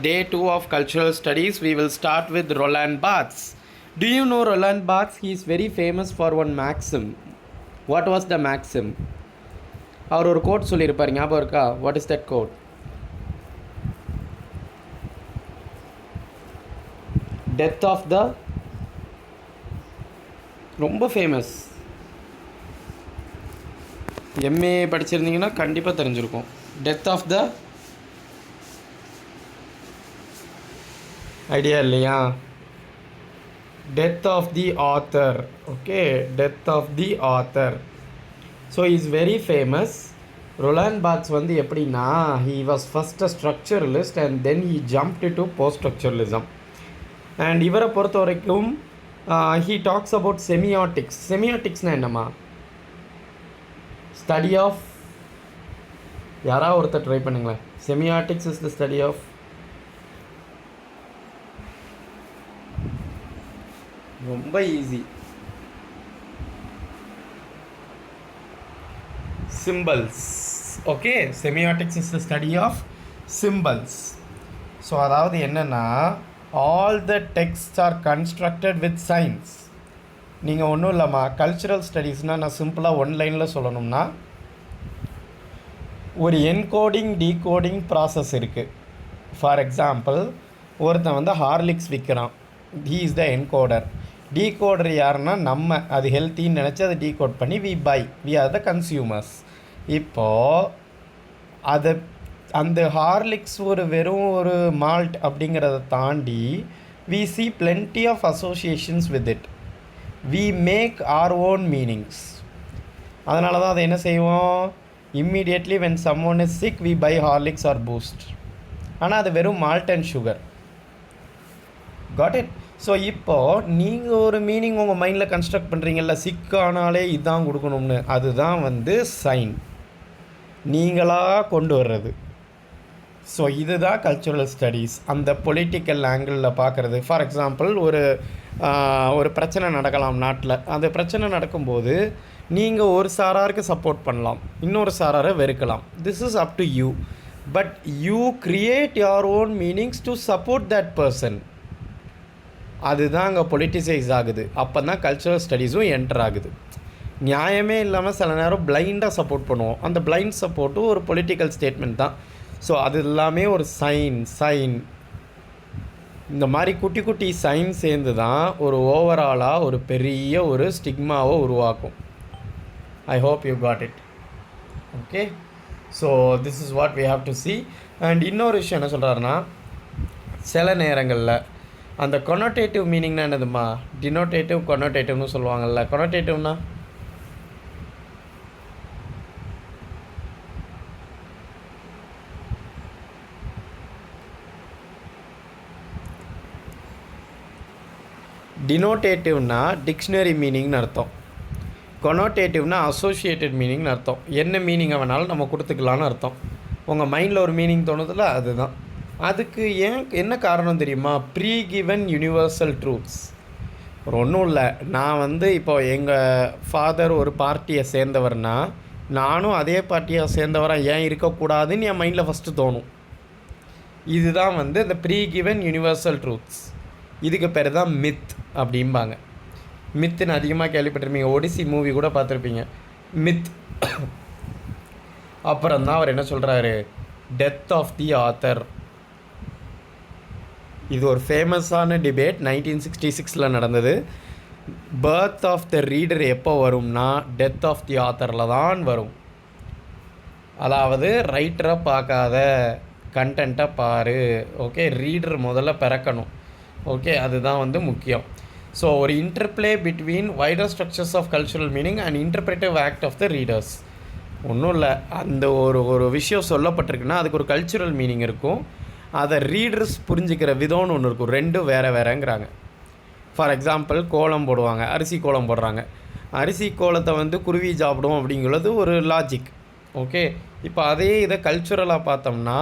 Day 2 of cultural studies. We will start with Roland Barthes. Do you know Roland Barthes? He is very famous for one maxim. What was the maxim? அவர் ஒரு code சொல்லியிருப்பார், ஞாபகம் இருக்கா? What is that code? Death of the, ரொம்ப famous. MA படிச்சிருந்தீங்கன்னா கண்டிப்பாக தெரிஞ்சிருக்கும். Death of the idea இல்லையா? Death of the author. Okay, death of the author. So is very famous. Roland Barthes வந்து எப்படின்னா, he was first a structuralist and then he jumped to post structuralism. அண்ட் இவரை பொறுத்த வரைக்கும் he talks about semiotics. செமியாட்டிக்ஸ்னால் என்னம்மா? Study of, யாராவது ஒருத்தர் ட்ரை பண்ணுங்களேன். Semiotics is the study of, ரொம்ப easy, symbols. Okay, semiotics is the study of symbols. So அதாவது என்னென்னா, all the text are constructed with signs. நீங்கள் ஒன்றும் இல்லைம்மா, கல்ச்சுரல் ஸ்டடீஸ்னால் நான் சிம்பிளாக ஒன் லைனில் சொல்லணும்னா, ஒரு என்கோடிங் டீகோடிங் ப்ராசஸ் இருக்குது. ஃபார் எக்ஸாம்பிள், ஒருத்தன் வந்து ஹார்லிக்ஸ் விற்கிறான், he is the encoder. Decoder யாருன்னா நம்ம, அது ஹெல்த்தின்னு நினச்சி அதை டீகோட் பண்ணி we buy, we are the consumers. இப்போது அதை, அந்த ஹார்லிக்ஸ் ஒரு வெறும் ஒரு மால்ட் அப்படிங்கிறத தாண்டி we see plenty of associations with it. We make our own meanings. அதனால தான் அதை என்ன செய்வோம், immediately when someone is sick we buy Horlicks or Boost. ஆனால் அது வெறும் malt and sugar. Got it? So இப்போது நீங்கள் ஒரு மீனிங் உங்கள் மைண்டில் கன்ஸ்ட்ரக்ட் பண்ணுறீங்கல்ல, சிக்கானாலே இதுதான் கொடுக்கணும்னு, அதுதான் வந்து சைன், நீங்களாக கொண்டு வர்றது. ஸோ இதுதான் கல்ச்சுரல் ஸ்டடீஸ். அந்த பொலிட்டிக்கல் ஆங்கிளில் பார்க்குறது. ஃபார் எக்ஸாம்பிள், ஒரு பிரச்சனை நடக்கலாம் நாட்டில். அந்த பிரச்சனை நடக்கும்போது நீங்கள் ஒரு சாராருக்கு சப்போர்ட் பண்ணலாம், இன்னொரு சாராரை வெறுக்கலாம். This is up to you. But you create your own meanings to support that person. அதுதான் அங்கே பொலிட்டிசைஸ் ஆகுது. அப்போ தான் கல்ச்சுரல் ஸ்டடீஸும் என்டர் ஆகுது. நியாயமே இல்லாமல் சில நேரம் பிளைண்டாக சப்போர்ட் பண்ணுவோம். அந்த பிளைண்ட் சப்போர்ட்டும் ஒரு பொலிட்டிக்கல் ஸ்டேட்மெண்ட் தான். ஸோ அது எல்லாமே ஒரு சைன் இந்த மாதிரி குட்டி குட்டி சைன் சேர்ந்து தான் ஒரு ஓவராலாக ஒரு பெரிய ஒரு ஸ்டிக்மாவை உருவாக்கும். I hope you got it. Okay, so this is what we have to see. And இன்னொரு விஷயம் என்ன சொல்கிறாருன்னா, சில நேரங்களில் அந்த கொனோட்டேட்டிவ் மீனிங்னா என்னதுமா? டினோட்டேட்டிவ் கொனோட்டேட்டிவ்னு சொல்லுவாங்கள்ல. கொனோட்டேட்டிவ்னா டினோட்டேட்டிவ்னா டிக்ஷனரி மீனிங்னு அர்த்தம். கொனோட்டேட்டிவ்னா அசோசியேட்டட் மீனிங்னு அர்த்தம். என்ன மீனிங்கை வேணாலும் நம்ம கொடுத்துக்கலான்னு அர்த்தம். உங்கள் மைண்டில் ஒரு மீனிங் தோணுதில்ல, அதுதான். அதுக்கு என்ன காரணம் தெரியுமா? Pre given universal truths. ஒரு ஒன்றும் இல்லை, நான் வந்து இப்போ எங்கள் ஃபாதர் ஒரு பார்ட்டியை சேர்ந்தவர்னா, நானும் அதே பார்ட்டியை சேர்ந்தவராக ஏன் இருக்கக்கூடாதுன்னு என் மைண்டில் ஃபஸ்ட்டு தோணும். இதுதான் வந்து இந்த ப்ரீ கிவன் யூனிவர்சல் ட்ரூத்ஸ். இதுக்கு பேர் தான் மித் அப்படிம்பாங்க. மித்துன்னு அதிகமாக கேள்விப்பட்டிருப்பீங்க, ஒடிசி மூவி கூட பார்த்துருப்பீங்க. மித். அப்புறம் தான் அவர் என்ன சொல்கிறாரு, டெத் ஆஃப் தி ஆத்தர். இது ஒரு ஃபேமஸான டிபேட் 1966 நடந்தது. பர்த் ஆஃப் த ரீடர் எப்போ வரும்னா, டெத் ஆஃப் தி ஆத்தரில் தான் வரும். அதாவது ரைட்டரை பார்க்காத, கண்டென்ட்டை பாரு. ஓகே, ரீடர் முதல்ல பிறக்கணும். ஓகே, அதுதான் வந்து முக்கியம். ஸோ ஒரு interplay between wider structures of cultural meaning and interpretive act of the readers. ஒன்றும் இல்லை, அந்த ஒரு விஷயம் சொல்லப்பட்டிருக்குன்னா அதுக்கு ஒரு கல்ச்சுரல் மீனிங் இருக்கும். அதை ரீடர்ஸ் புரிஞ்சிக்கிற விதம்னு ஒன்று இருக்கும். ரெண்டும் வேறுங்கிறாங்க. ஃபார் எக்ஸாம்பிள், கோலம் போடுவாங்க, அரிசி கோலம் போடுறாங்க. அரிசி கோலத்தை வந்து குருவி சாப்பிடும் அப்படிங்கிறது ஒரு லாஜிக். ஓகே, இப்போ அதே இதை கல்ச்சுரலாக பார்த்தோம்னா,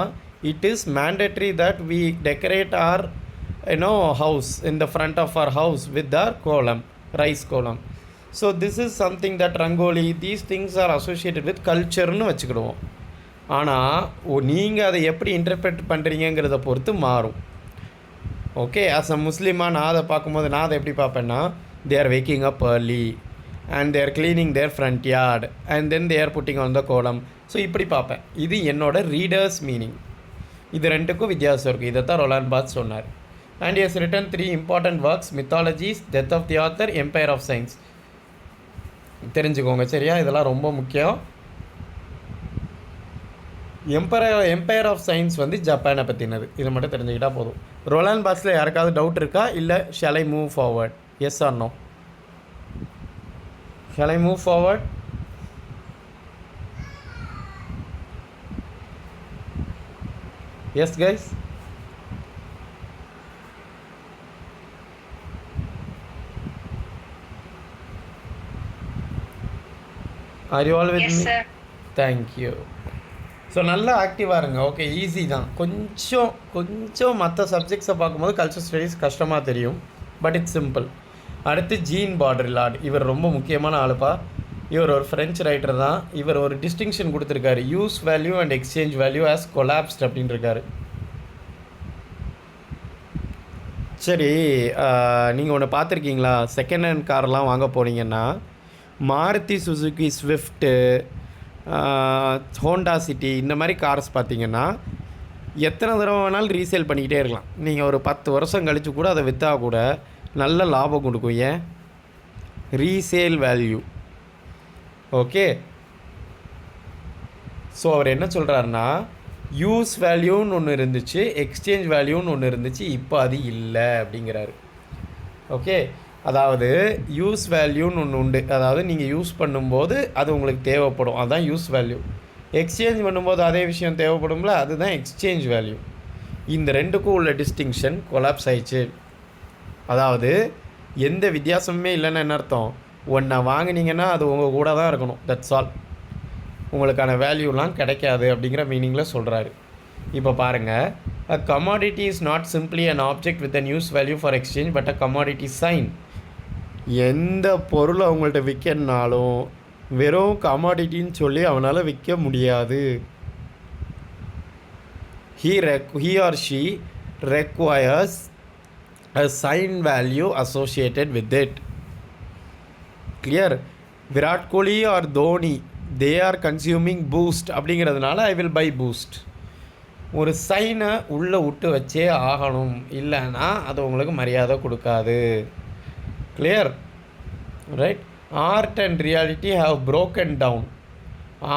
it is mandatory that we decorate our house in the front of our house with our kolam, rice kolam. So this is something that rangoli, these things are associated with culture nu vechikkuvom. ஆனால் நீங்கள் அதை எப்படி interpret பண்ணுறீங்கிறத பொறுத்து மாறும். Okay, as a முஸ்லீமாக நான் அதை பார்க்கும்போது நான் அதை எப்படி பார்ப்பேன்னா, they are waking up early and they are cleaning their front yard and then they are putting on the கோலம். ஸோ இப்படி பார்ப்பேன். இது என்னோட ரீடர்ஸ் மீனிங். இது ரெண்டுக்கும் வித்தியாசம் இருக்குது. இதை தான் ரொலாண்ட் பாத் சொன்னார். And he has written 3 important works: Mythologies, Death of the Author, Empire of Science. தெரிஞ்சுக்கோங்க சரியா, இதெல்லாம் ரொம்ப முக்கியம். எம்பையர் ஆஃப் சயின்ஸ் வந்து ஜப்பானை பற்றினது. இதை மட்டும் தெரிஞ்சுக்கிட்டால் போதும். ரொலாண்ட் பாத்ஸில் யாருக்காவது டவுட் இருக்கா, இல்லை shall I move forward? Yes or no? Shall I move forward? Yes guys? Are you all with me? Thank you. So நல்லா ஆக்டிவாக இருங்க. ஓகே, ஈஸி தான். கொஞ்சம் மற்ற சப்ஜெக்ட்ஸை பார்க்கும்போது கல்ச்சர் ஸ்டடீஸ் கஷ்டமாக தெரியும், பட் இட்ஸ் சிம்பிள். அடுத்து ஜீன் பாட்ரிலார்ட். இவர் ரொம்ப முக்கியமான ஆளுப்பா. இவர் ஒரு ஃப்ரெஞ்ச் ரைட்டர் தான். இவர் ஒரு டிஸ்டிங்ஷன் கொடுத்துருக்காரு, use value and exchange value as collapsed அப்படின்னு இருக்காரு. சரி, நீங்கள் ஒன்று பார்த்துருக்கீங்களா? செகண்ட் ஹேண்ட் கார்லாம் வாங்க போனீங்கன்னா Maruti Suzuki Swift, Honda city இந்த மாதிரி கார்ஸ் பார்த்திங்கன்னா எத்தனை தடவை வேணாலும் ரீசேல் பண்ணிக்கிட்டே இருக்கலாம். நீங்கள் ஒரு 10 வருஷம் கழித்து கூட அதை விற்றா கூட நல்ல லாபம் கொடுக்கும். ஏன்? Resale value. ஓகே, ஸோ அவர் என்ன சொல்கிறாருன்னா, யூஸ் வேல்யூன்னு ஒன்று இருந்துச்சு, எக்ஸ்சேஞ்ச் வேல்யூன்னு ஒன்று இருந்துச்சு, இப்போ அது இல்லை அப்படிங்கிறாரு. ஓகே, அதாவது யூஸ் வேல்யூன்னு ஒன்று உண்டு. அதாவது நீங்கள் யூஸ் பண்ணும்போது அது உங்களுக்கு தேவைப்படும், அதுதான் யூஸ் வேல்யூ. எக்ஸ்சேஞ்ச் பண்ணும்போது அதே விஷயம் தேவைப்படும்ல, அதுதான் எக்ஸ்சேஞ்ச் வேல்யூ. இந்த ரெண்டுக்கும் உள்ள டிஸ்டிங்ஷன் கொலாப்ஸ் ஆயிடுச்சு. அதாவது எந்த வித்தியாசமுமே இல்லைன்னு என்ன அர்த்தம்? ஒன்றை வாங்கினீங்கன்னா அது உங்கள் கூட தான் இருக்கணும், தட்ஸ் ஆல். உங்களுக்கான வேல்யூலாம் கிடைக்காது அப்படிங்கிற மீனிங்கில் சொல்கிறாரு. இப்போ பாருங்கள், a commodity is not simply an object with an use value for exchange but a commodity sign. எந்த பொருளை அவங்கள்ட்ட விற்கனாலும் வெறும் கமாடிட்டின்னு சொல்லி அவனால் விற்க முடியாது. he or she requires a sign value associated with it. Clear? Virat Kohli or Dhoni, they are consuming boost அப்படிங்கிறதுனால I will buy boost. ஒரு சைனை உள்ளே விட்டு வச்சே ஆகணும், இல்லைன்னா அது உங்களுக்கு மரியாதை கொடுக்காது. Clear? Right? Art and reality have broken down.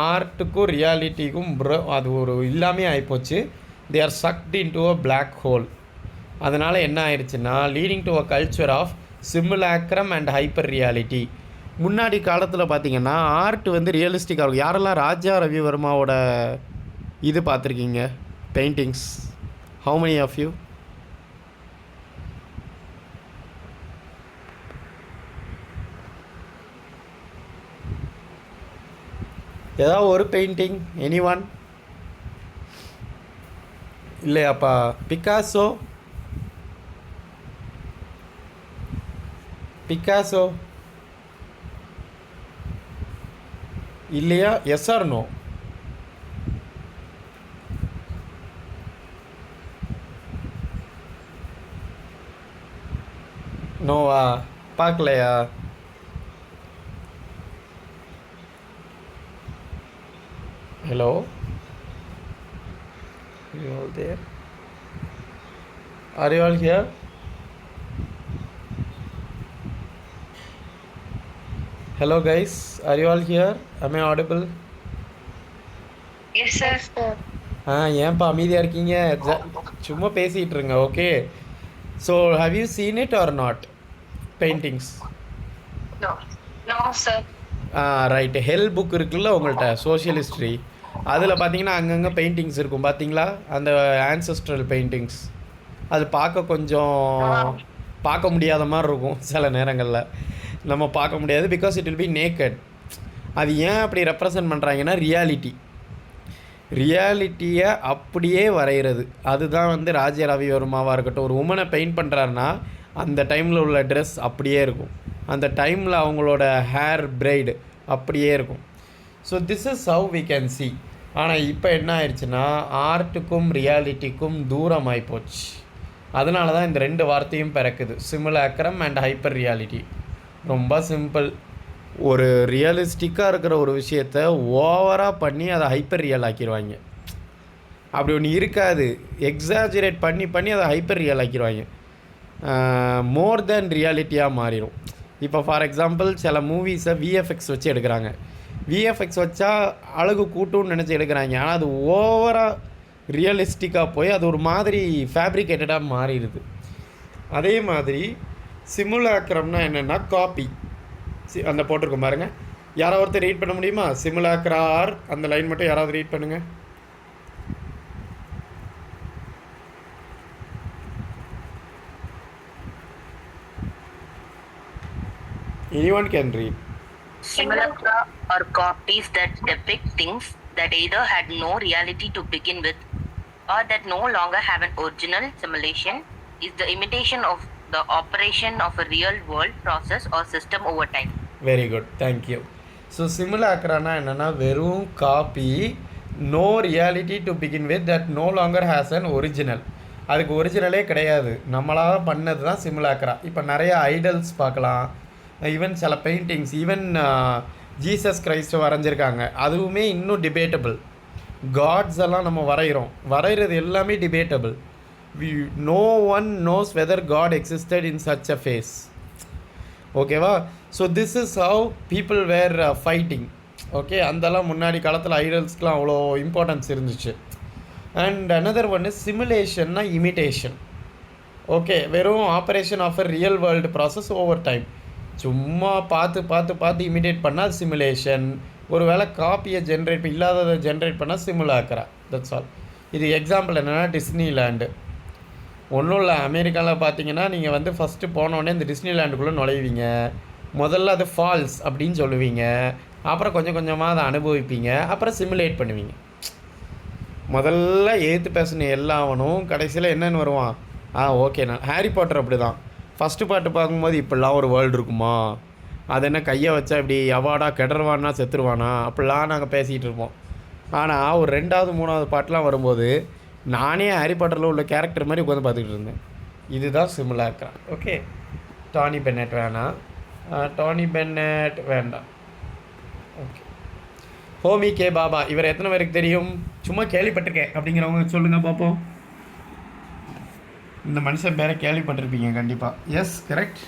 ஆர்ட்டுக்கும் ரியாலிட்டிக்கும் அது ஒரு இல்லாமே ஆகிப்போச்சு. They are sucked into a black hole. அதனால் என்ன ஆயிடுச்சுன்னா, leading to a culture of simulacrum and hyper reality. முன்னாடி காலத்தில் பார்த்திங்கன்னா ஆர்ட் வந்து ரியலிஸ்டிக்காக இருக்கும். யாரெல்லாம் ராஜா ரவிவர்மாவோட இது பார்த்துருக்கீங்க, paintings? How many of you? ஏதாவது ஒரு பெயிண்டிங், எனி ஒன்? இல்லையாப்பா? பிக்காசோ இல்லையா? Yes or no? நோவா? பார்க்கலையா? Hello, you all there? Are you all here? Hello guys, are you all here? Am I audible? Yes sir. ஏன்ப்பா அமைதியாக இருக்கீங்க? சும்மா பேசிகிட்டு இருங்க. Okay, so have you seen it or not paintings? No sir. Right. ஹெல் புக் இருக்குல்ல உங்கள்கிட்ட, சோஷியல் ஹிஸ்ட்ரி, அதில் பார்த்தீங்கன்னா அங்கங்கே பெயிண்டிங்ஸ் இருக்கும் பார்த்தீங்களா? அந்த ஆன்செஸ்ட்ரல் பெயிண்டிங்ஸ். அது பார்க்க முடியாத மாதிரி இருக்கும் சில நேரங்களில். நம்ம பார்க்க முடியாது, because it will be naked. அது ஏன் அப்படி ரெப்ரசன்ட் பண்ணுறாங்கன்னா, ரியாலிட்டியை அப்படியே வரைகிறது. அதுதான் வந்து ராஜா ரவிவர்மாவாக இருக்கட்டும், ஒரு உமனை பெயிண்ட் பண்ணுறாருன்னா அந்த டைமில் உள்ள ட்ரெஸ் அப்படியே இருக்கும், அந்த டைமில் அவங்களோட ஹேர் பிரைடு அப்படியே இருக்கும். So this is how we can see. ஆனால் இப்போ என்ன ஆயிடுச்சுன்னா ஆர்ட்டுக்கும் ரியாலிட்டிக்கும் தூரமாகி போச்சு. அதனால தான் இந்த ரெண்டு வார்த்தையும் பிறக்குது, சிமுலாக்ரம் அண்ட் ஹைப்பர் ரியாலிட்டி. ரொம்ப சிம்பிள். ஒரு ரியலிஸ்டிக்காக இருக்கிற ஒரு விஷயத்த ஓவராக பண்ணி அதை ஹைப்பர் ரியல் ஆக்கிடுவாங்க. அப்படி ஒன்று இருக்காது, எக்ஸாஜரேட் பண்ணி பண்ணி அதை ஹைப்பர் ரியல் ஆக்கிடுவாங்க. மோர் தென் ரியாலிட்டியாக மாறிடும். இப்போ ஃபார் எக்ஸாம்பிள் சில மூவிஸை விஎஃப்எக்ஸ் வச்சு எடுக்கிறாங்க. விஎஃப்எக்ஸ் வச்சா அழகு கூட்டும்னு நினச்சி எடுக்கிறாங்க. ஆனால் அது ஓவராக ரியலிஸ்டிக்காக போய் அது ஒரு மாதிரி ஃபேப்ரிகேட்டடாக மாறிடுது. அதே மாதிரி சிமுலாக்ரம்னா என்னென்னா காப்பி. அந்த போட்டிருக்கோம் பாருங்கள், யாராவது ஒருத்தர் ரீட் பண்ண முடியுமா? சிமுலாக்ரார் அந்த லைன் மட்டும் யாராவது ரீட் பண்ணுங்கள். Anyone can read. Simulacra are copies that depict things that either had no reality to begin with or that no longer have an original. Simulation is the imitation of the operation of a real world process or system over time. Very good, thank you. So simulacra என்னன்னா வெறும் copy, no reality to begin with, that no longer has an original. அதுக்கு ஒரிஜினலே கிடையாது, நம்மளாக பண்ணது தான் சிமுலாக்ரா. இப்போ நிறைய idols பார்க்கலாம், ஈவன் சில பெயிண்டிங்ஸ், ஈவன் ஜீசஸ் கிரைஸ்ட் வரைஞ்சிருக்காங்க, அதுவுமே இன்னும் டிபேட்டபிள். காட்ஸ் எல்லாம் நம்ம வரைகிறது எல்லாமே debatable. No one knows whether God existed in such a face. ஓகேவா? So this is how people were fighting. Okay, அந்தெல்லாம் முன்னாடி காலத்தில் ஐடல்ஸ்க்கெலாம் அவ்வளோ இம்பார்ட்டன்ஸ் இருந்துச்சு. அண்ட் அனதர் ஒன் இஸ் சிமுலேஷன்னா இமிட்டேஷன். ஓகே, வெறும் operation of a real world process over time. சும்மா பார்த்து இமிடேட் பண்ணால் சிமுலேஷன். ஒரு வேளை காப்பியை ஜென்ரேட் இல்லாததை ஜென்ரேட் பண்ணால் சிமுலாக்ரா. That's all. இது எக்ஸாம்பிள் என்னென்னா டிஸ்னி லேண்டு. ஒன்றும் இல்லை, அமெரிக்காவில் பார்த்தீங்கன்னா நீங்கள் வந்து ஃபஸ்ட்டு போனோடனே இந்த டிஸ்னி லேண்டுக்குள்ளே நுழைவீங்க. முதல்ல அது ஃபால்ஸ் அப்படின்னு சொல்லுவீங்க, அப்புறம் கொஞ்சம் கொஞ்சமாக அதை அனுபவிப்பீங்க, அப்புறம் சிமுலேட் பண்ணுவீங்க. முதல்ல ஏற்று பேசின எல்லாவனும் கடைசியில் என்னென்னு வருவான், ஓகே. நான் ஹாரி பாட்டர் அப்படி தான். ஃபஸ்ட்டு பாட்டு பார்க்கும்போது இப்படிலாம் ஒரு வேர்ல்டு இருக்குமா, அது என்ன கையை வச்சா இப்படி அவார்டாக கெடருவானா செத்துருவானா அப்படிலாம் நாங்கள் பேசிகிட்டு இருப்போம். ஆனால் ஒரு 2வது 3வது பாட்டெலாம் வரும்போது நானே ஹாரி பாட்டரில் உள்ள கேரக்டர் மாதிரி உட்காந்து பார்த்துக்கிட்டு இருந்தேன். இதுதான் சிமுலாக்ரா. ஓகே, டானி பென்னட் வேண்டாம். ஓகே, ஹோமி கே பாபா, இவர் எத்தனை பேருக்கு தெரியும்? சும்மா கேள்விப்பட்டிருக்கேன் அப்படிங்கிறவங்க சொல்லுங்கள் பார்ப்போம். இந்த மனுஷன் பேரை கேள்விப்பட்டிருப்பீங்க கண்டிப்பாக. Yes, correct.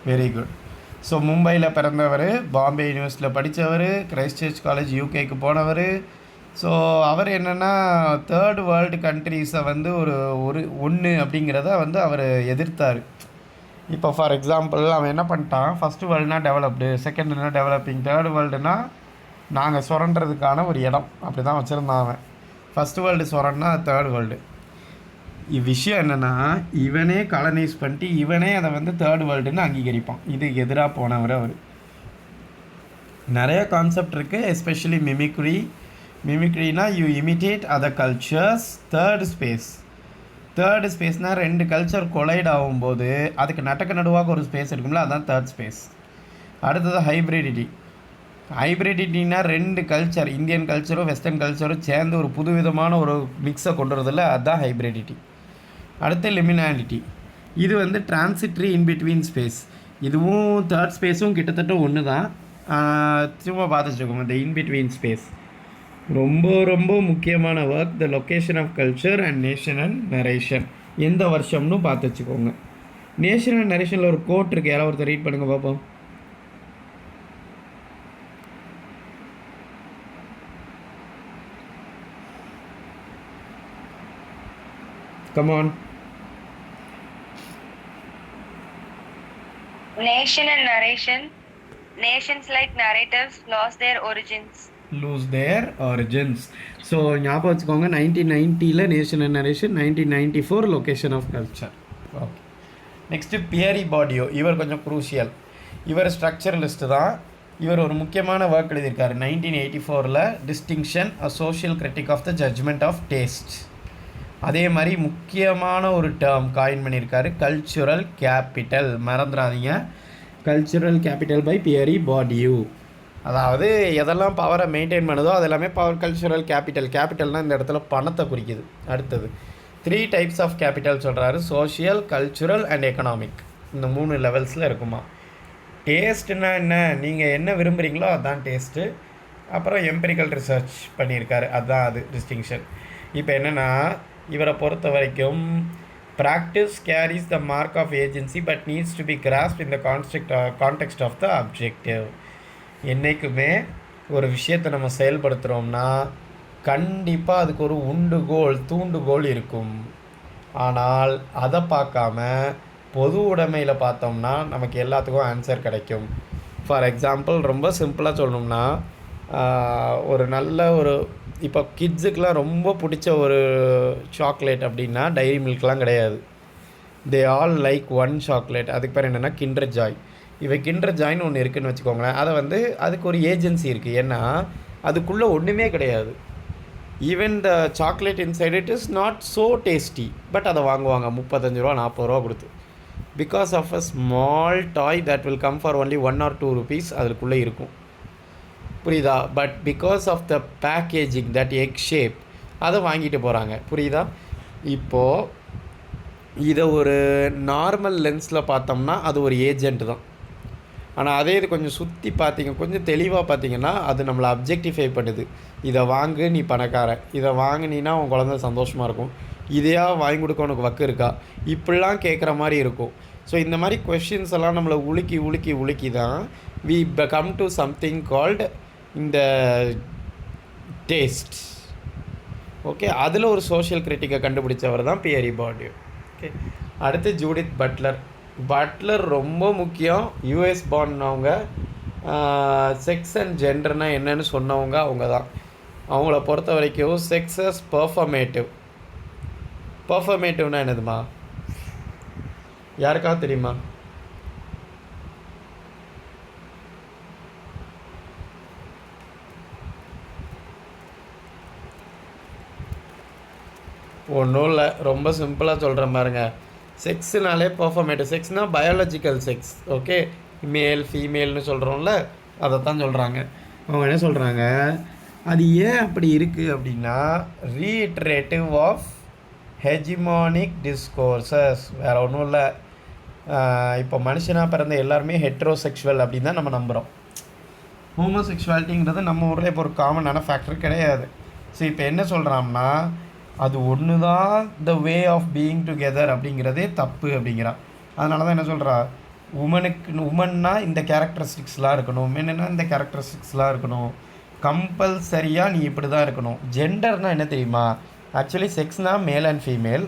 Very good. So மும்பையில் பிறந்தவர், பாம்பே யூனிவர்சிட்டியில் படித்தவர், கிரைஸ்ட் சர்ச் காலேஜ் யூகேக்கு போனவர். ஸோ அவர் என்னென்னா 3rd வேர்ல்டு கண்ட்ரீஸை வந்து ஒன்று அப்படிங்கிறத வந்து அவர் எதிர்த்தார். இப்போ ஃபார் எக்ஸாம்பிள் அவன் என்ன பண்ணிட்டான், ஃபஸ்ட்டு வேர்ல்டுனா டெவலப்டு, செகண்டுனா டெவலப்பிங், 3rd வேர்ல்டுனா நாங்கள் சுரண்டுறதுக்கான ஒரு இடம், அப்படி தான் வச்சுருந்தான் அவன். ஃபஸ்ட்டு வேர்ல்டு சுரண்டா 3rd வேர்ல்டு. விஷயம் என்னென்னா இவனே காலனைஸ் பண்ணிட்டு இவனே அதை வந்து 3rd வேர்ல்டுன்னு அங்கீகரிப்பான். இது எதிராக போனவர் அவர். நிறைய கான்செப்ட் இருக்குது, எஸ்பெஷலி மிமிக்ரினா you imitate other cultures. Third ஸ்பேஸ்னால் 2 கல்ச்சர் கொலைட் ஆகும்போது அதுக்கு நடுவாக ஒரு ஸ்பேஸ் இருக்கும்ல, அதுதான் 3rd ஸ்பேஸ். அடுத்தது ஹைப்ரிடிட்டினா 2 கல்ச்சர், இந்தியன் கல்ச்சரும் வெஸ்டர்ன் கல்ச்சரும் சேர்ந்து ஒரு புதுவிதமான ஒரு மிக்ஸை கொண்டு வரதில்ல, அதுதான் ஹைப்ரிடிட்டி. அடுத்து லிமினாலிட்டி, இது வந்து டிரான்சிட்ரி இன்பிட்வீன் ஸ்பேஸ். இதுவும் 3rd ஸ்பேஸும் கிட்டத்தட்ட ஒன்று தான். சும்மா பார்த்துச்சுக்கோங்க, இந்த இன்பிட்வீன் ஸ்பேஸ் ரொம்ப ரொம்ப முக்கியமான work. The location of culture and nation and narration, எந்த வருஷம்னு பார்த்து வச்சுக்கோங்க. நேஷன் அண்ட் நரேஷனில் ஒரு கோட் இருக்குது, யாராவது ஒருத்தர் ரீட் பண்ணுங்கள் பார்ப்போம். Come on. Nation and narration. Nations like narratives lose their origins. So ஞாபகம் வச்சுக்கோங்க, 1990 nation and narration, 1994 location of culture. Okay, next Pierre Bourdieu. இவர் கொஞ்சம் குரூஷியல். இவர் ஸ்ட்ரக்சரலிஸ்ட்டு தான். இவர் ஒரு முக்கியமான ஒர்க் எழுதியிருக்காரு 1984 distinction a social critique of the judgement of taste. அதே மாதிரி முக்கியமான ஒரு டேர்ம் காயின் பண்ணியிருக்காரு, கல்ச்சுரல் கேபிட்டல். மறந்துடாதீங்க, cultural capital by Pierre Bourdieu. அதாவது எதெல்லாம் பவரை மெயின்டைன் பண்ணுதோ அது எல்லாமே பவர் கல்ச்சுரல் கேபிட்டல். கேபிட்டல்னால் இந்த இடத்துல பணத்தை குறிக்குது. அடுத்தது 3 டைப்ஸ் ஆஃப் கேபிட்டல் சொல்கிறாரு. Social, cultural and economic. இந்த 3 லெவல்ஸில் இருக்குமா. டேஸ்ட்டுன்னா என்ன, நீங்கள் என்ன விரும்புகிறீங்களோ அதுதான் டேஸ்ட்டு. அப்புறம் எம்பரிக்கல் ரிசர்ச் பண்ணியிருக்காரு, அதுதான் அது டிஸ்டிங்ஷன். இப்போ என்னென்னா இவரை பொறுத்த வரைக்கும் practice carries the mark of agency but needs to be grasped in the context of the objective. என்றைக்குமே ஒரு விஷயத்தை நம்ம செயல்படுத்துகிறோம்னா கண்டிப்பாக அதுக்கு ஒரு தூண்டுகோல் இருக்கும். ஆனால் அதை பார்க்காம பொது உடைமையில் பார்த்தோம்னா நமக்கு எல்லாத்துக்கும் ஆன்சர் கிடைக்கும். ஃபார் எக்ஸாம்பிள் ரொம்ப சிம்பிளாக சொல்லணும்னா ஒரு நல்ல இப்போ கிட்ஸுக்கெலாம் ரொம்ப பிடிச்ச ஒரு சாக்லேட் அப்படின்னா டைரி மில்க்லாம் கிடையாது. They all like one chocolate. அதுக்கு பேர் என்னென்னா கிண்டர் ஜாய். இப்போ கிண்டர் ஜாய்னு ஒன்று இருக்குதுன்னு வச்சுக்கோங்களேன். அதை அதுக்கு ஒரு ஏஜென்சி இருக்குது. ஏன்னா அதுக்குள்ளே ஒன்றுமே கிடையாது. Even the chocolate inside it is not so tasty. But அதை வாங்குவாங்க 35 ரூபா 40 ரூபா கொடுத்து. Because of a small toy that will come for only 1 or 2 rupees அதுக்குள்ளே இருக்கும். புரியுதா? But because of the packaging that egg shape அதை வாங்கிட்டு போகிறாங்க. புரியுதா? இப்போது இதை ஒரு நார்மல் லென்ஸில் பார்த்தோம்னா அது ஒரு ஏஜென்ட் தான். ஆனால் அதே இது கொஞ்சம் சுற்றி கொஞ்சம் தெளிவாக பார்த்தீங்கன்னா அது நம்மளை அப்ஜெக்டிஃபை பண்ணுது. இதை வாங்கு, நீ பணக்காரன், இதை வாங்கினீன்னா உன் குழந்தை சந்தோஷமாக இருக்கும், இதையா வாங்கி கொடுக்க உனக்கு வக்கு இருக்கா, இப்படிலாம் கேட்குற மாதிரி இருக்கும். ஸோ இந்த மாதிரி கொஷின்ஸ் எல்லாம் நம்மளை உலுக்கி தான் we come to something called இந்த டேஸ்ட். ஓகே, அதில் ஒரு சோஷியல் கிரிட்டிக்கை கண்டுபிடிச்சவர் தான் பியரி பாடியூ. ஓகே, அடுத்து ஜூடித் பட்லர் ரொம்ப முக்கியம். யூஎஸ் பார்ன்னவங்க. செக்ஸ் அண்ட் ஜெண்டர்னால் என்னன்னு சொன்னவங்க அவங்க தான். அவங்கள பொறுத்த வரைக்கும் செக்ஸஸ் பர்ஃபர்மேட்டிவ்னா என்னதுமா? யாருக்காவது தெரியுமா? ஒன்றும் இல்லை, ரொம்ப சிம்பிளாக சொல்கிறேன் பாருங்க. செக்ஸுனாலே பர்ஃபர்மேட்டிவ். செக்ஸ்னால் பயாலஜிக்கல் செக்ஸ். ஓகே, மேல் ஃபீமேல்னு சொல்கிறோம்ல, அதை தான் சொல்கிறாங்க. அவங்க என்ன சொல்கிறாங்க, அது ஏன் அப்படி இருக்குது அப்படின்னா ரீட்ரேட்டிவ் ஆஃப் ஹெஜிமானிக் டிஸ்கோர்சஸ். வேறு ஒன்றும் இல்லை. இப்போ மனுஷனாக பிறந்த எல்லாருமே ஹெட்ரோசெக்ஷுவல் அப்படின்னு தான் நம்ம நம்புகிறோம். ஹோமோசெக்ஷுவாலிட்டிங்கிறது நம்ம ஊரில் இப்போ ஒரு காமனான ஃபேக்டர் கிடையாது. ஸோ இப்போ என்ன சொல்கிறான்னா அது ஒன்று தான் த வே ஆஃப் பீயிங் டுகெதர் அப்படிங்கிறதே தப்பு அப்படிங்கிறான். அதனால தான் என்ன சொல்கிறா, உமன்னா இந்த கேரக்டரிஸ்டிக்ஸ்லாம் இருக்கணும், மென்னா இந்த கேரக்டரிஸ்டிக்ஸ்லாம் இருக்கணும், கம்பல்சரியாக நீ இப்படி தான் இருக்கணும். ஜெண்டர்னால் என்ன தெரியுமா? Actually செக்ஸ்னால் male and female.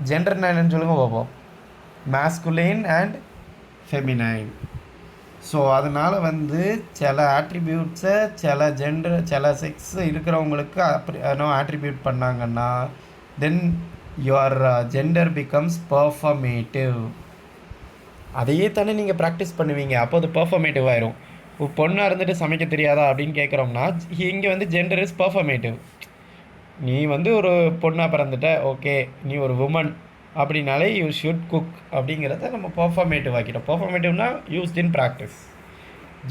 ஜெண்டர்னால் என்னன்னு சொல்லுங்கள் பார்ப்போம். Masculine and feminine. ஸோ அதனால் சில ஆட்ரிபியூட்ஸை சில செக்ஸ் இருக்கிறவங்களுக்கு ஆட்ரிபியூட் பண்ணாங்கன்னா தென் யுவர் ஜெண்டர் பிகம்ஸ் பர்ஃபர்மேட்டிவ். அதையே தானே நீங்கள் ப்ராக்டிஸ் பண்ணுவீங்க, அப்போ அது பர்ஃபர்மேட்டிவ் ஆயிரும். பொண்ணாக இருந்துட்டு சமைக்க தெரியாதா அப்படின்னு கேட்குறோம்னா இங்கே ஜெண்டர் இஸ் பர்ஃபர்மேட்டிவ். நீ ஒரு பொண்ணாக பிறந்துட்ட, ஓகே, நீ ஒரு உமன் அப்படின்னாலே யூ ஷுட் குக் அப்படிங்கிறத நம்ம பர்ஃபர்மேட்டிவ் ஆக்கிட்டோம். பர்ஃபர்மேட்டிவ்னா used in practice.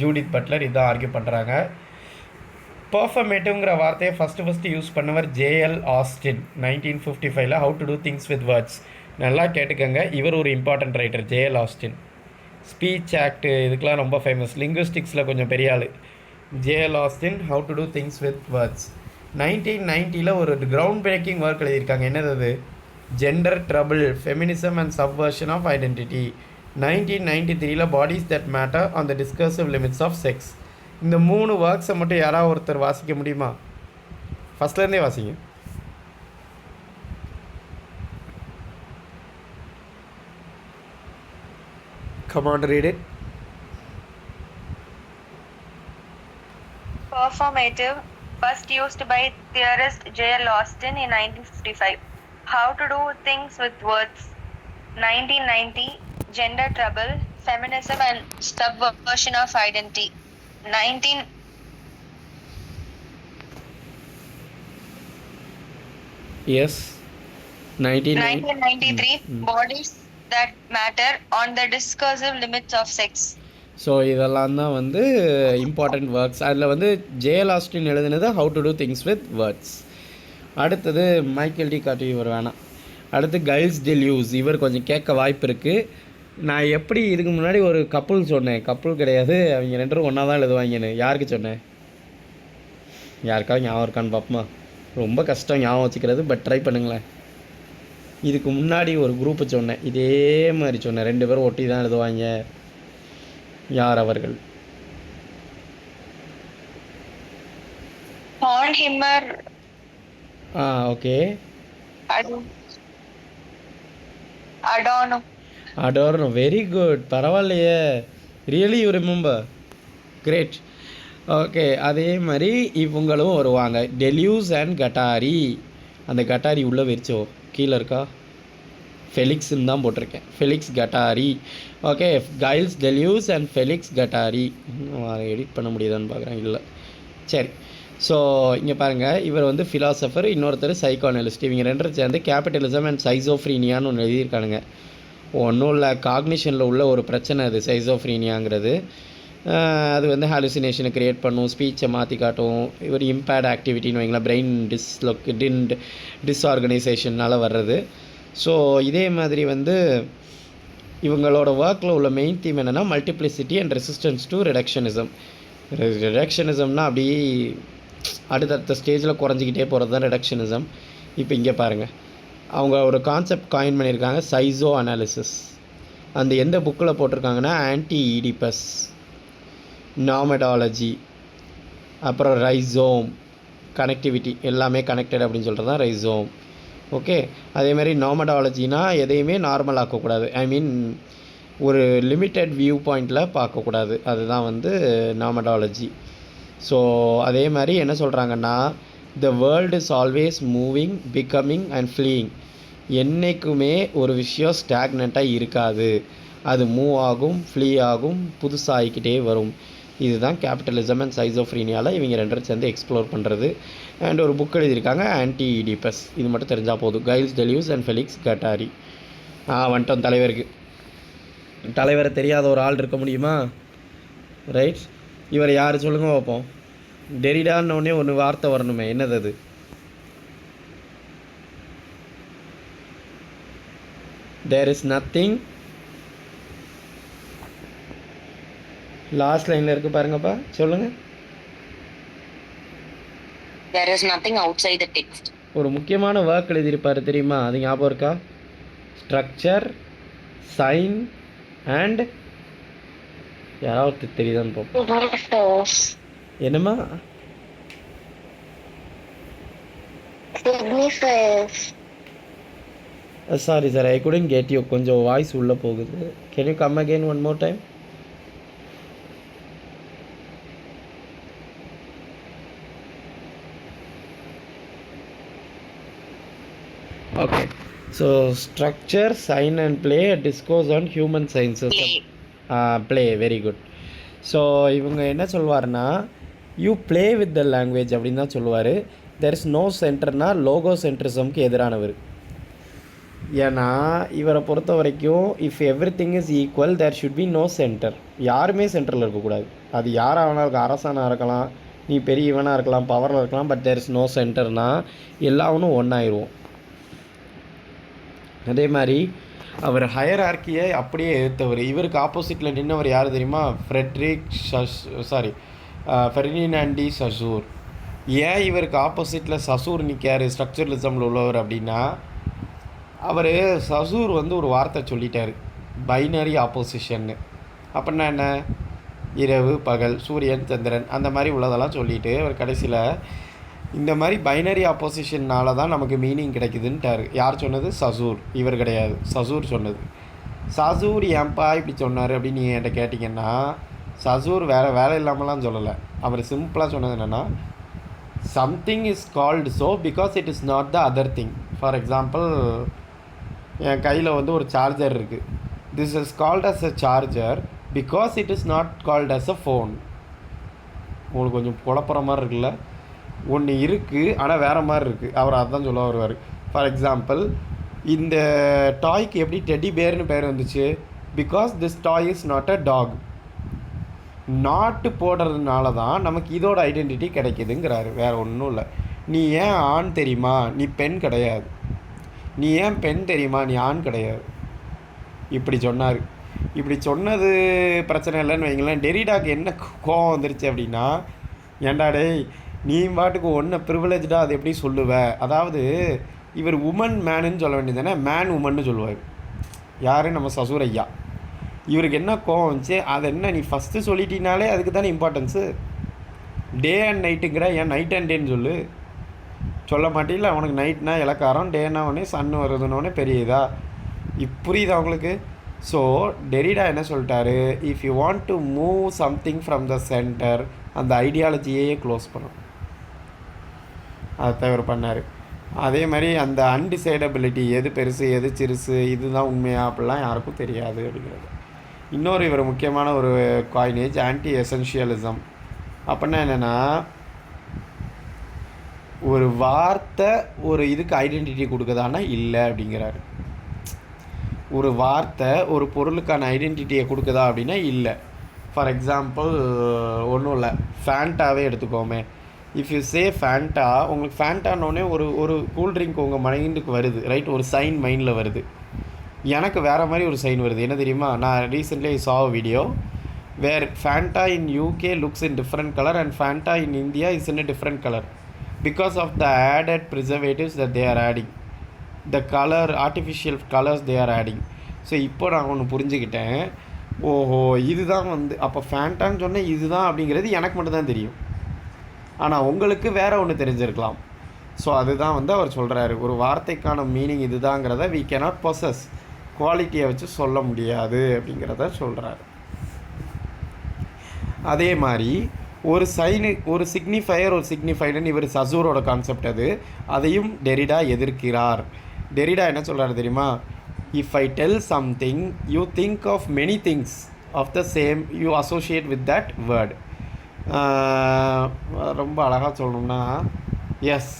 Judith Butler இதான் ஆர்கியூ பண்ணுறாங்க. பர்ஃபர்மேட்டிவ்ங்கிற வார்த்தையை ஃபஸ்ட்டு யூஸ் பண்ணவர் JL Austin 1955 how to do things with words. நல்லா கேட்டுக்கோங்க, இவர் ஒரு important writer JL Austin. Speech act இதுக்கெலாம் ரொம்ப ஃபேமஸ். லிங்குவிஸ்டிக்ஸில் கொஞ்சம் பெரிய ஆள் JL Austin. How to do things with words 1990 ஒரு கிரவுண்ட் பிரேக்கிங் ஒர்க் எழுதியிருக்காங்க. என்னது அது? Gender trouble, feminism and subversion of identity. 1993 bodies that matter on the discursive limits of sex. இந்த 3 ஒர்க்ஸை மட்டும் யாராவது ஒருத்தர் வாசிக்க முடியுமா? ஃபஸ்ட்லேருந்தே வாசிங்க. Come on, read it. Performative, first used by theorist J.L. Austin in 1955. How to do things with words. 1990, gender trouble, feminism and subversion of identity. 1993, bodies that matter on the discursive limits of sex. So இதெல்லாம் தான் வந்து important works. அதில் வந்து J L Austin எழுதுனது how to do things with words. அடுத்தது Michael de காட்டி, இவர் வேணாம். அடுத்து கைல்ஸ் டெல்யூஸ், இவர் கொஞ்சம் கேட்க வாய்ப்பு இருக்குது. நான் எப்படி இதுக்கு முன்னாடி ஒரு கப்புள் சொன்னேன், கப்புள் கிடையாது, அவங்க 2 பேரும் ஒன்றா தான் எழுதுவாங்கன்னு. யாருக்கு சொன்னேன்? யாருக்காவது ஞாபகம் இருக்கான்னு பார்ப்போமா? ரொம்ப கஷ்டம் ஞாபகம் வச்சுக்கிறது, பட் ட்ரை பண்ணுங்களேன். இதுக்கு முன்னாடி ஒரு குரூப்பு சொன்னேன், இதே மாதிரி சொன்னேன், 2 பேரும் ஒட்டி தான் எழுதுவாங்க. யார் அவர்கள்? Hornheimer. Okay. Adorno, very good, பரவாயில்லையே, really you remember, great. Okay, அதே மாதிரி இவங்களும் வருவாங்க, டெல்யூஸ் அண்ட் கட்டாரி. அந்த கட்டாரி உள்ளே வச்சோ கீழே இருக்கா? ஃபெலிக்ஸ்ன்னு தான் போட்டிருக்கேன், Felix Guattari. Okay, Gilles Deleuze and Felix Guattari. Edit பண்ண முடியுதான்னு பார்க்குறேன், இல்லை. சரி, ஸோ இங்கே பாருங்கள், இவர் வந்து ஃபிலாசபர், இன்னொருத்தர் சைக்கானலிஸ்ட். இவங்க 2 பேரும் சேர்ந்து கேபிட்டலிசம் அண்ட் சைசோஃப்ரீனியான்னு ஒன்று எழுதியிருக்கானுங்க. ஒன்றும் இல்லை, காக்னிஷனில் உள்ள ஒரு பிரச்சனை அது சைசோஃப்ரீனியாங்கிறது. அது வந்து ஹாலுசினேஷனை க்ரியேட் பண்ணும், ஸ்பீச்சை மாற்றி காட்டும். இவர் இம்பேர்ட் ஆக்டிவிட்டின்னு வைங்களேன், பிரெயின் டிஸ்ஆர்கனைசேஷனால் வர்றது. ஸோ இதே மாதிரி வந்து இவங்களோட ஒர்க்கில் உள்ள மெயின் தீம் என்னென்னா multiplicity and resistance to reductionism. ரிடக்ஷனிசம்னா அப்படி அடுத்தடுத்த ஸ்டேஜில் குறைஞ்சிக்கிட்டே போகிறது தான் ரிடக்ஷனிசம். இப்போ இங்கே பாருங்கள், அவங்க ஒரு கான்செப்ட் காயின் பண்ணியிருக்காங்க, சைசோ அனாலிசிஸ். அந்த எந்த புக்கில் போட்டிருக்காங்கன்னா ஆன்டி ஈடிபஸ், நாமெடாலஜி, அப்புறம் ரைசோம், கனெக்டிவிட்டி, எல்லாமே கனெக்டட் அப்படின்னு சொல்கிறது தான் ரைசோம். ஓகே, அதேமாதிரி நாமெடாலஜினா எதையுமே நார்மல் ஆக்கக்கூடாது, ஐ மீன் ஒரு லிமிட்டட் வியூ பாயிண்டில் பார்க்கக்கூடாது, அதுதான் வந்து நாமெடாலஜி. ஸோ அதே மாதிரி என்ன சொல்கிறாங்கன்னா, the world is always moving, becoming and fleeing. என்றைக்குமே ஒரு விஷயம் ஸ்டாக்னண்ட்டாக இருக்காது, அது மூவ் ஆகும், ஃப்ளீ ஆகும், புதுசாகிக்கிட்டே வரும். இதுதான் கேபிட்டலிசம் அண்ட் சைசோஃப்ரீனியாவில் இவங்க 2 பேரும் சேர்ந்து எக்ஸ்ப்ளோர் பண்ணுறது. அண்ட் ஒரு புக் எழுதியிருக்காங்க, ஆன்டி ஈடிபஸ். இது மட்டும் தெரிஞ்சால் போதும், கைல்ஸ் டெல்யூஸ் அண்ட் ஃபெலிக்ஸ் கட்டாரி. வந்துட்டோம் தலைவருக்கு. தலைவரை தெரியாத ஒரு ஆள் இருக்க முடியுமா? ரைட், இவர் யார் சொல்லுங்க பார்ப்போம். டெரிடான்னொடனே ஒன்று வார்த்தை வரணுமே, என்னது அது? There is nothing. லாஸ்ட் லைனில் இருக்குது பாருங்கப்பா, சொல்லுங்கள். There is nothing outside the text. ஒரு முக்கியமான ஒர்க் எழுதியிருப்பார் தெரியுமா, அது ஞாபகம் இருக்கா? ஸ்ட்ரக்சர், சைன் அண்ட் யாராவது தெரியுதான்னு பார்ப்போம். என்னம்மா? Sorry sir, I couldn't get you. கொஞ்சம் வாய்ஸ் உள்ளே போகுது. Can you come again one more time? Okay, so structure, sign and play, a discourse on human sciences. Play, very good. So இவங்க என்ன சொல்வார்னா, you play with the language அப்படின்னு தான் சொல்லுவார். There is no சென்டர்னா லோகோ சென்ட்ரிசம்க்கு எதிரானவர். ஏன்னா இவரை பொறுத்த வரைக்கும் if everything is equal there should be no centre. யாருமே சென்டரில் இருக்கக்கூடாது. அது யாராக வேணா இருக்கலாம், அரசானாக இருக்கலாம், நீ பெரியவனாக இருக்கலாம், பவரில் இருக்கலாம், பட் தேர் இஸ் நோ சென்டர்னால் எல்லாவனும் ஒன்றாயிருவோம். அதே மாதிரி அவர் ஹையரார்க்கியை அப்படியே எதிர்த்தவர். இவருக்கு ஆப்போசிட்டில் நின்றவர் யார் தெரியுமா? Ferdinand Saussure. ஏன் இவருக்கு ஆப்போசிட்டில் சசூர் நிற்கார் ஸ்ட்ரக்சரலிசமில் உள்ளவர் அப்படின்னா, அவர் சசூர் வந்து ஒரு வார்த்தை சொல்லிட்டார், பைனரி ஆப்போசிஷன்னு. அப்படின்னா என்ன? இரவு பகல், சூரியன் சந்திரன், அந்த மாதிரி உள்ளதெல்லாம் சொல்லிவிட்டு அவர் கடைசியில் இந்த மாதிரி பைனரி ஆப்போசிஷன்னால தான் நமக்கு மீனிங் கிடைக்குதுன்ட்டார். யார் சொன்னது? சசூர். இவர் கிடையாது, சசூர் சொன்னது. சசூர் ஏன்பா இப்படி சொன்னார் அப்படின்னு நீங்கள் என்கிட்ட கேட்டிங்கன்னா, சசூர் வேலை இல்லாமலாம் சொல்லலை. அவர் சிம்பிளாக சொன்னது என்னென்னா, something is called so because it is not the other thing. For example, என் கையில் வந்து ஒரு சார்ஜர் இருக்குது. This is called as a charger because it is not called as a phone. உங்களுக்கு கொஞ்சம் குழப்புற மாதிரி இருக்குல்ல? ஒன்று இருக்குது ஆனால் வேறு மாதிரி இருக்குது. அவர் அதுதான் சொல்ல வருவார். ஃபார் எக்ஸாம்பிள், இந்த டாய்க்கு எப்படி டெடி பேர்னு பேர் வந்துச்சு? Because this toy is not a dog. நாட்டு போடுறதுனால தான் நமக்கு இதோட ஐடென்டிட்டி கிடைக்குதுங்கிறாரு, வேறு ஒன்றும் இல்லை. நீ ஏன் ஆண் தெரியுமா, நீ பெண் கிடையாது. நீ ஏன் பெண் தெரியுமா, நீ ஆண் கிடையாது. இப்படி சொன்னார். இப்படி சொன்னது பிரச்சனை இல்லைன்னு வைங்களேன். டெரிடாக்கு என்ன கோவம் வந்துருச்சு அப்படின்னா, ஏன்டா டேய் நீ பாட்டுக்கு ஒன்றை ப்ரிவிலேஜாக அது எப்படி சொல்லுவ? அதாவது இவர் உமன் மேனுன்னு சொல்ல வேண்டியது தானே, மேன் உமன்னு சொல்லுவார். யார்? நம்ம சசூர் ஐயா. இவருக்கு என்ன கோவம் வந்துச்சு, அது என்ன நீ ஃபஸ்ட்டு சொல்லிட்டினாலே அதுக்கு தானே இம்பார்ட்டன்ஸு. டே அண்ட் நைட்டுங்கிற, ஏன் நைட் அண்ட் டேன்னு சொல்லு. சொல்ல மாட்டேல, அவனுக்கு நைட்னா இலக்காரம், டேனா உடனே சன் வருதுன்னொடனே பெரிய இதா. புரியுதா அவங்களுக்கு? ஸோ டெரிடா என்ன சொல்லிட்டாரு, if you want to move something from the centre, அந்த ஐடியாலஜியே க்ளோஸ் பண்ணும். அதை தவிர பண்ணார். அதே மாதிரி அந்த அன்டிசைடபிலிட்டி, எது பெருசு எது சிறுசு, இதுதான் உண்மையாக அப்படிலாம் யாருக்கும் தெரியாது அப்படிங்கிறது. இன்னொரு இவர் முக்கியமான ஒரு காயினேஜ் ஆன்டி எசென்ஷியலிசம். அப்படின்னா என்னென்னா, ஒரு வார்த்தை ஒரு இதுக்கு ஐடென்டிட்டி கொடுக்குதானா இல்லை அப்படிங்கிறாரு. ஒரு வார்த்தை ஒரு பொருளுக்கான ஐடென்டிட்டியை கொடுக்குதா அப்படின்னா இல்லை. ஃபார் எக்ஸாம்பிள் ஒன்றும் இல்லை, ஃபேண்டாவே எடுத்துக்கோமே. இஃப் யூ சே ஃபேண்டா, உங்களுக்கு ஃபேண்டானோடனே ஒரு கூல்ட்ரிங்க் உங்கள் மைண்டுக்கு வருது, ரைட்? ஒரு சைன் மைண்டில் வருது. எனக்கு வேறு மாதிரி ஒரு சைன் வருது. என்ன தெரியுமா? நான் recently saw a video where Fanta in UK looks in different color and Fanta in India is in a different color because of the added preservatives that they are adding, the color, artificial colors they are adding. So இப்போ நான் ஒன்று புரிஞ்சுக்கிட்டேன். ஓஹோ, இதுதான் வந்து அப்போ ஃபேண்டான்னு சொன்னேன் இதுதான் அப்படிங்கிறது எனக்கு மட்டும்தான் தெரியும். ஆனால் உங்களுக்கு வேறு ஒன்று தெரிஞ்சிருக்கலாம். ஸோ அதுதான் வந்து அவர் சொல்கிறாரு, ஒரு வார்த்தைக்கான மீனிங் இதுதாங்கிறத we cannot possess, குவாலிட்டியை வச்சு சொல்ல முடியாது அப்படிங்கிறத சொல்கிறாரு. அதே மாதிரி ஒரு சைனு, ஒரு சிக்னிஃபையர், ஒரு சிக்னிஃபைடுன்னு இவர் சசூரோட கான்செப்ட் அது, அதையும் டெரிடா எதிர்க்கிறார். டெரிடா என்ன சொல்கிறாரு தெரியுமா? If I tell something you think of many things of the same, you associate with that word. ரொம்ப அழகாக சொல்லணும்னா, எஸ்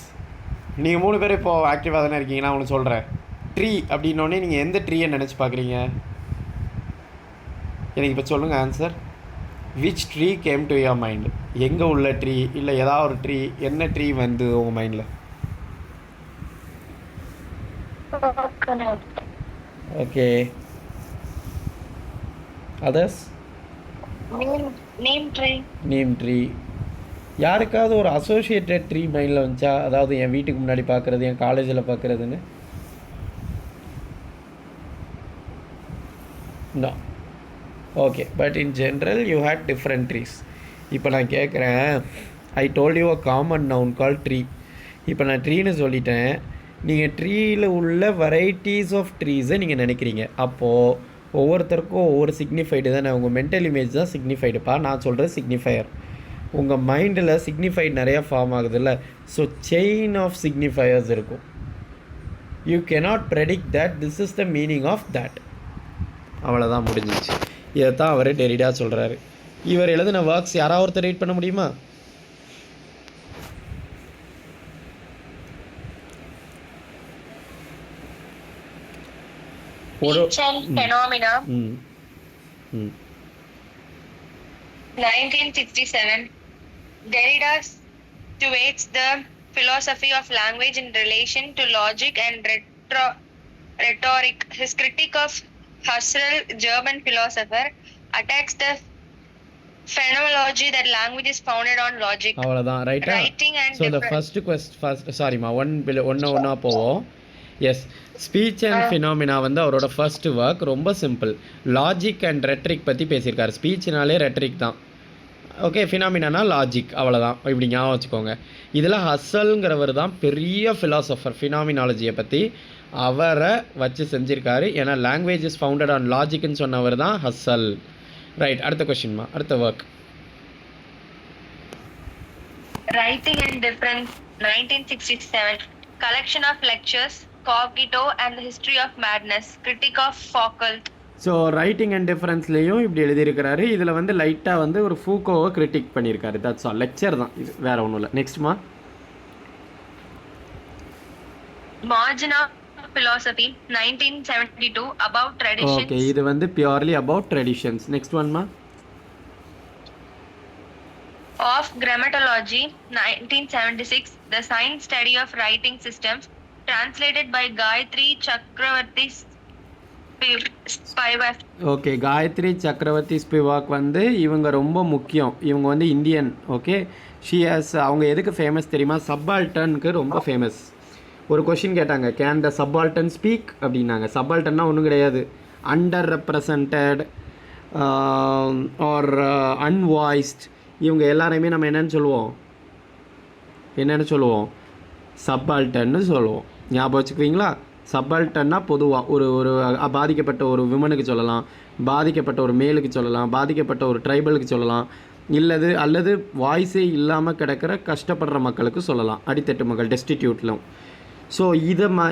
நீங்கள் 3 பேர் இப்போது ஆக்டிவாக தானே இருக்கீங்க. நான் ஒன்று சொல்கிறேன், ட்ரீ அப்படின்னோடனே நீங்கள் எந்த ட்ரீயை நினச்சி பார்க்குறீங்க? எனக்கு இப்போ சொல்லுங்கள் answer. Which tree came to your mind? எங்கே உள்ள ட்ரீ, இல்லை ஏதாவது ஒரு ட்ரீ, என்ன ட்ரீ வந்து உங்கள் மைண்டில்? Okay, others? Name tree. யாருக்காவது ஒரு அசோசியேட்டட் ட்ரீ மைண்டில் வந்துச்சா? அதாவது என் வீட்டுக்கு முன்னாடி பார்க்குறது, என் காலேஜில் பார்க்குறதுன்னு? No. Okay, but in general you had different trees. இப்போ நான் கேட்குறேன், I told you a common noun call tree. இப்போ நான் ட்ரீன்னு சொல்லிட்டேன், நீங்கள் ட்ரீயில் உள்ள வெரைட்டிஸ் ஆஃப் ட்ரீஸை நீங்கள் நினைக்கிறீங்க. அப்போது ஒவ்வொருத்தருக்கும் ஒவ்வொரு சிக்னிஃபைடு தானே, உங்கள் மென்டல் இமேஜ் தான் சிக்னிஃபைடுப்பா. நான் சொல்கிறது சிக்னிஃபையர். உங்கள் மைண்டில் சிக்னிஃபைடு நிறையா ஃபார்ம் ஆகுதுல்ல, ஸோ செயின் ஆஃப் சிக்னிஃபையர்ஸ் இருக்கும். You cannot predict that this is the meaning of that. அவ்வளோதான், முடிஞ்சிச்சு. இதைத்தான் அவர் டெரிடா சொல்கிறாரு. இவர் எழுதின ஒர்க்ஸ் யாராவது ஒருத்தர் ரீட் பண்ண முடியுமா? Speech and Phenomena, 1967. Derrida situates the philosophy of language in relation to logic and rhetoric. His critique of Husserl, German philosopher, attacks the phenomenology that language is founded on logic. அவ்வளோதான், ரைட்டா? So the first சாரிம்மா, ஒன்றா போவோம். S, speech and phenomena வந்து அவரோட first work. ரொம்ப simple, logic and ரெட்ரிக் பற்றி பேசியிருக்காரு. ஸ்பீச்னாலே ரெட்ரிக் தான், ஓகே. ஃபினாமினானா லாஜிக், அவ்வளோதான். இப்படி ஞாபகம் வச்சுக்கோங்க. இதில் ஹஸ்ஸல்ங்கிறவர் தான் பெரிய ஃபிலாசபர். ஃபினாமினாலஜியை பற்றி அவரை வச்சு செஞ்சுருக்காரு. ஏன்னா லாங்குவேஜ் இஸ் ஃபவுண்டட் ஆன் லாஜிக்னு சொன்னவர் தான் ஹஸ்ஸல். ரைட், அடுத்த கொஸ்டின்மா, அடுத்த work. Writing and Difference, 1967. Collection of lectures, Cogito and the History of Madness, Critique of Foucault. So writing and டிஃபரன்ஸ்லேயும் இப்படி எழுதியிருக்கிறாரு. இதில் வந்து லைட்டாக வந்து ஒரு ஃபூக்கோவை கிரிட்டிக் பண்ணியிருக்காரு. தட்ஸ் ஆல், லெக்சர் தான் இது, வேறு ஒன்றும் இல்லை. நெக்ஸ்ட்மா, Margin of philosophy, 1972, about traditions okay இது வந்து பியூர்லி அபவுட் ட்ரெடிஷன்ஸ். நெக்ஸ்ட் ஒன்மா. of grammatology, 1976, the science study of writing systems, translated by Gayatri Chakravarti Spivak. Okay Gayatri Chakravarti Spivak வந்து இவங்க ரொம்ப முக்கியம். இவங்க வந்து இந்தியன். ஓகே அவங்க எதுக்கு ஃபேமஸ் தெரியுமா? சப்பால்டனுக்கு ரொம்ப ஃபேமஸ். ஒரு கொஷின் கேட்டாங்க, கேன் த சப்பால்டன் ஸ்பீக் அப்படின்னாங்க. சப்பால்டன்னா ஒன்றும் கிடையாது, அண்டர் ரெப்ரசன்டட் ஆர் அன்வாய்ஸ்ட். இவங்க எல்லாரையுமே நம்ம என்னென்னு சொல்லுவோம்? சப்பால்டன்னு சொல்லுவோம். ஞாபகம் வச்சுக்குவீங்களா? சப்பால்டன்னா பொதுவாக ஒரு பாதிக்கப்பட்ட ஒரு விமனுக்கு சொல்லலாம், பாதிக்கப்பட்ட ஒரு மேலுக்கு சொல்லலாம், பாதிக்கப்பட்ட ஒரு ட்ரைபலுக்கு சொல்லலாம், அல்லது வாய்ஸே இல்லாமல் கிடக்கிற கஷ்டப்படுற மக்களுக்கு சொல்லலாம், அடித்தட்டு மக்கள், டெஸ்டிடியூட்லும். ஸோ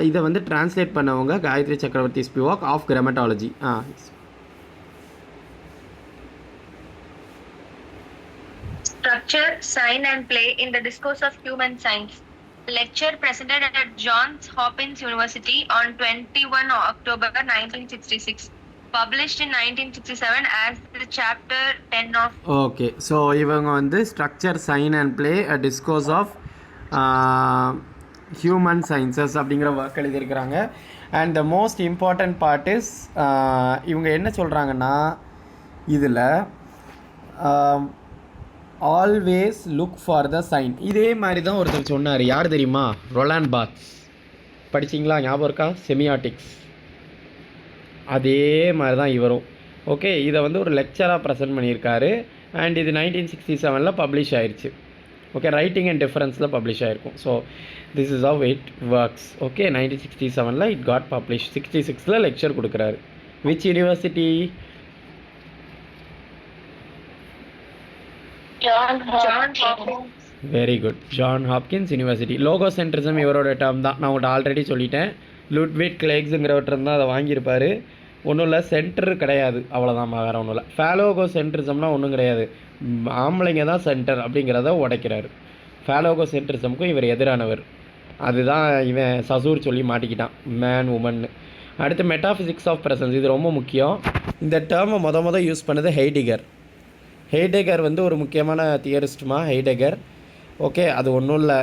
இதை வந்து டிரான்ஸ்லேட் பண்ணவங்க Gayatri Chakravarti ஸ்பிவாக் of கிராமட்டாலஜி. Structure, sign and play in the discourse of human science. Lecture presented at Johns Hopkins University on 21 October 1966. Published in 1967 as the chapter 10 of. Okay so இவங்க வந்து structure, sign and play a discourse of human sciences அப்படிங்கிற work எழுதியிருக்கிறாங்க. And the most important part is இவங்க என்ன சொல்கிறாங்கன்னா, இதில் always look for the sign. இதே மாதிரி தான் ஒருத்தர் சொன்னார். யார் தெரியுமா? Roland Barthes. படிச்சிங்களா? ஞாபகம் இருக்கா? செமியாட்டிக்ஸ். அதே மாதிரி தான் இவரும். ஓகே இதை வந்து ஒரு லெக்சராக ப்ரெசென்ட் பண்ணியிருக்காரு. அண்ட் இது 1967 பப்ளிஷ் ஆயிடுச்சு. ஓகே ரைட்டிங் அண்ட் டிஃபரன்ஸில் பப்ளிஷ் ஆகிருக்கும். So this is how it works. Okay 1967 it got publish. 66 lecture கொடுக்குறாரு. Which university? John Hopkins. Very good, John Hopkins university. Logocentrism இவரோட டேர்ம் தான். நான் உங்கள்கிட்ட ஆல்ரெடி சொல்லிட்டேன். லுட்விக் கிளேக்ஸுங்கிறவற்றில் தான் அதை வாங்கியிருப்பார். ஒன்றும் இல்லை, சென்டர் கிடையாது, அவ்வளோதான், வேறு ஒன்றும் இல்லை. ஃபேலோகோ சென்ட்ரிசம்லாம் ஒன்றும் கிடையாது, ஆம்பளைங்க தான் சென்டர் அப்படிங்கிறத உடைக்கிறாரு. ஃபேலோகோ சென்ட்ரிசமுக்கும் இவர் எதிரானவர். அதுதான் இவன் சசூர் சொல்லி மாட்டிக்கிட்டான், மேன் உமன்னு. அடுத்து மெட்டாஃபிசிக்ஸ் ஆஃப் ப்ரெசன்ஸ். இது ரொம்ப முக்கியம். இந்த டேர்மை மொதல் யூஸ் பண்ணது ஹெய்டெகர். ஹெய்டெகர் வந்து ஒரு முக்கியமான தியரிஸ்ட்டுமா ஹெய்டெகர். ஓகே அது ஒன்றும் இல்லை,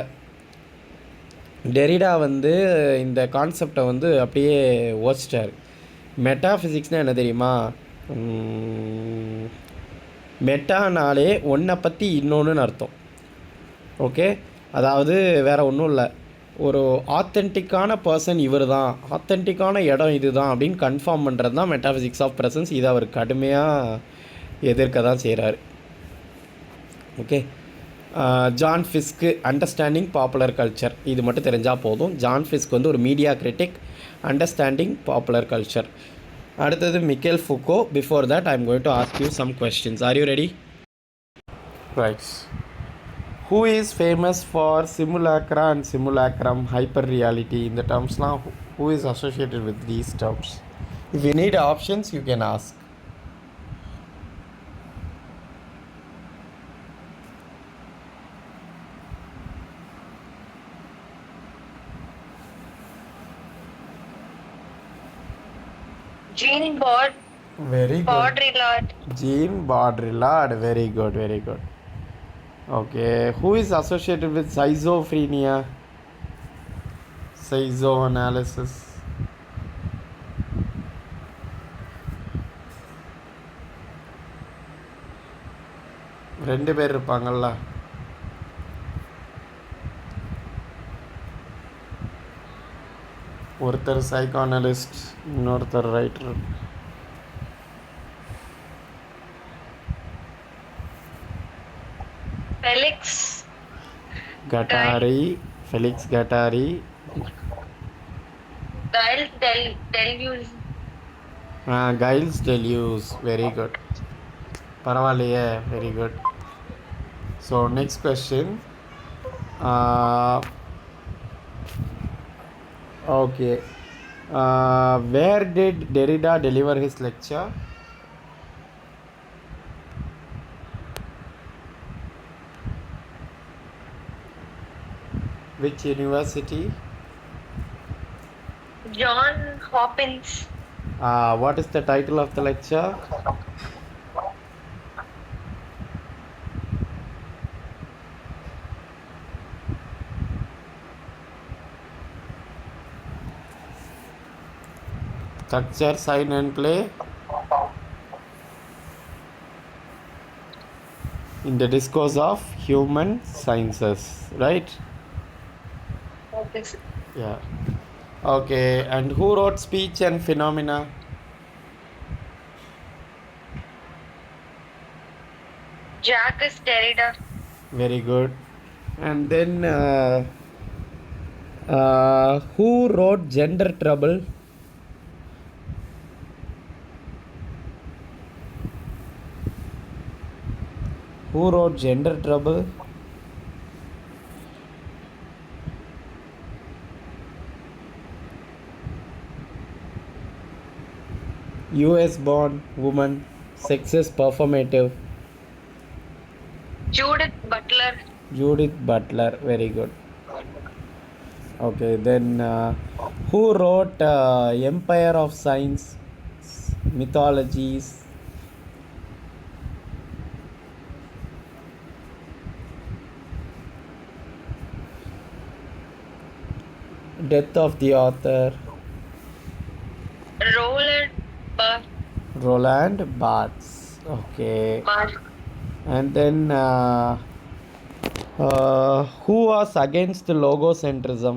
டெரிடா வந்து இந்த கான்செப்டை வந்து அப்படியே ஓச்சிட்டார். மெட்டாஃபிசிக்ஸ்னால் என்ன தெரியுமா? மெட்டானாலே ஒன்றை பற்றி இன்னொன்றுன்னு அர்த்தம். ஓகே அதாவது வேறு ஒன்றும் இல்லை, ஒரு ஆத்தென்டிக்கான பர்சன் இவர் தான், ஆத்தென்டிக்கான இடம் இது தான் அப்படின்னு கன்ஃபார்ம் பண்ணுறது தான் மெட்டாஃபிசிக்ஸ் ஆஃப் ப்ரெசன்ஸ். இதை அவர் கடுமையாக எதிர்க்க தான் செய்கிறார். Okay John Fiske understanding popular culture, இது மட்டும் தெரிஞ்சால் போதும். ஜான் ஃபிஸ்க் வந்து ஒரு media critic, understanding popular culture. அடுத்தது Michel Foucault. Before that I am going to ask you some questions. Are you ready? Right. Who is famous for simulacra and simulacrum, hyper reality? இந்த termsலாம் who is associated with these terms? If you need options, you can ask. Jean Very good. Baudrillard. Jean Baudrillard. Very good, very good. Okay, who is associated with schizophrenia? Schizoanalysis. ரெண்டு பேர் இருப்பாங்கல்ல. ஒருத்தர் psychoanalyst, இன்னொருத்தர் writer. Felix Guattari. Felix Guattari. Deleuze. Giles Deleuze. Very good. பரவாயில்லையே, very good. So next question. Okay, where did Derrida deliver his lecture? Which university? John Hopkins. What is the title of the lecture? Structure, sign and play in the discourse of human sciences, right? Okay. Yeah. Okay, and who wrote Speech and Phenomena? Jacques Derrida. Very good. And then who wrote Gender Trouble? Who wrote Gender Trouble? US born woman, sexist performative. Judith Butler. Judith Butler, very good. Okay, then who wrote Empire of Science, Mythologies? Death of the author. Roland Barthes. Okay. And then who was against logocentrism?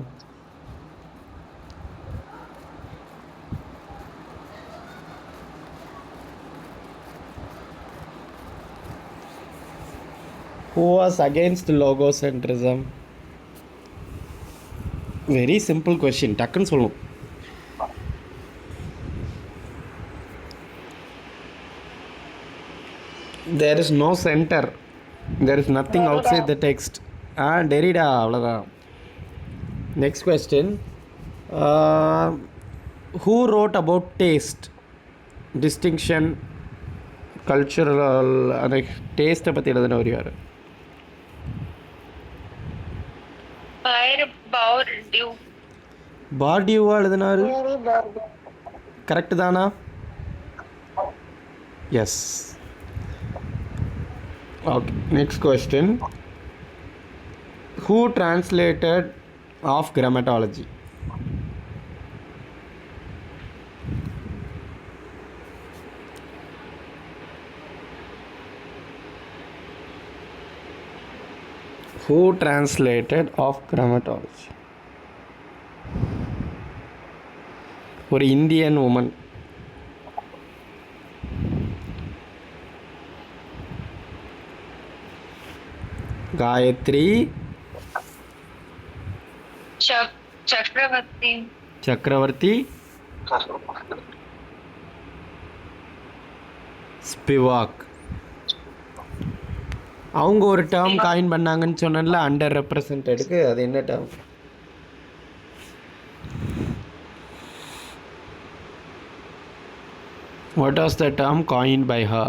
Who was against logocentrism? Very simple question. டக்குன்னு சொல்லுவோம். There is no center. There is nothing outside the text. Derrida, அவ்வளோதான். Next question. Who wrote about taste? Distinction, cultural, அந்த டேஸ்ட்டை பற்றி எழுதினவர் யார்? பார்டியூவா எழுதினார்? Correct தானா? S. Okay, next question. Who translated of grammatology? Who translated of grammatology? ஒரு Indian woman. Gayatri Chakravarti Spivak. அவங்க ஒரு டேர்ம் காயின் பண்ணாங்கன்னு சொன்னல, அண்டர் ரெப்ரசன்டடுக்கு. அது என்ன term? What was the term coined by her?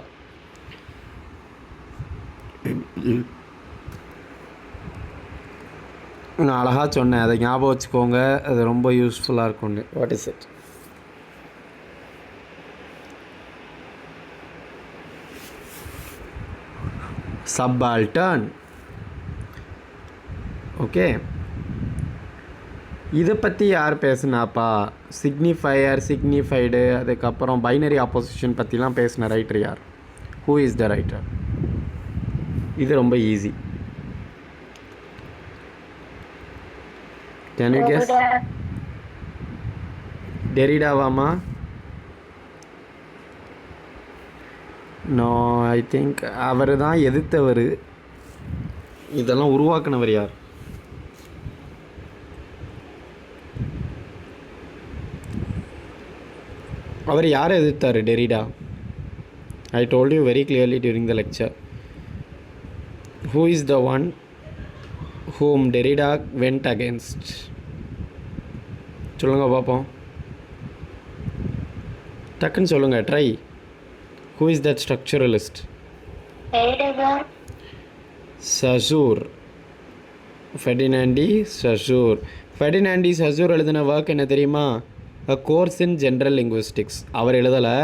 நான் அழகாக சொன்னேன், அதை ஞாபகம் வச்சுக்கோங்க, அது ரொம்ப யூஸ்ஃபுல்லாக இருக்கும்னு. What is it? Subaltern. Okay, இதை பற்றி யார் பேசுனாப்பா? சிக்னிஃபையர், சிக்னிஃபைடு, அதுக்கப்புறம் பைனரி ஆப்போசிஷன் பற்றிலாம் பேசின ரைட்டர் யார்? Who is the writer? இது ரொம்ப ஈஸி. Can you guess? டெரிடாவாமா? நோ, ஐ திங்க் அவர் தான் எதிர்த்தவர். இதெல்லாம் உருவாக்குனவர் யார்? அவர் யாரை எதிர்த்தார்? Derrida. I told you very clearly during the lecture. Who is the one whom Derrida went against? சொல்லுங்க பார்ப்போம், டக்குன்னு சொல்லுங்க, try. Who is that structuralist? Saussure. Ferdinand de Saussure. Ferdinand de Saussure எழுதின ஒர்க் என்ன தெரியுமா? அ கோர்ஸ் இன் ஜென்ரல் லிங்குவிஸ்டிக்ஸ். அவர் எழுதலை,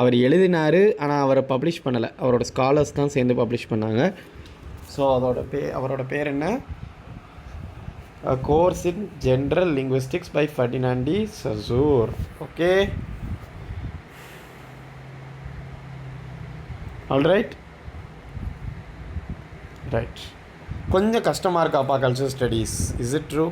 அவர் எழுதினார், ஆனால் அவரை பப்ளிஷ் பண்ணலை, அவரோட ஸ்காலர்ஸ் தான் சேர்ந்து பப்ளிஷ் பண்ணாங்க. ஸோ அவரோட பேர் என்ன? A course in general linguistics by Ferdinand de Saussure. Okay, all right. கொஞ்சம் கஷ்டமாக இருக்காப்பா culture studies. Is it true?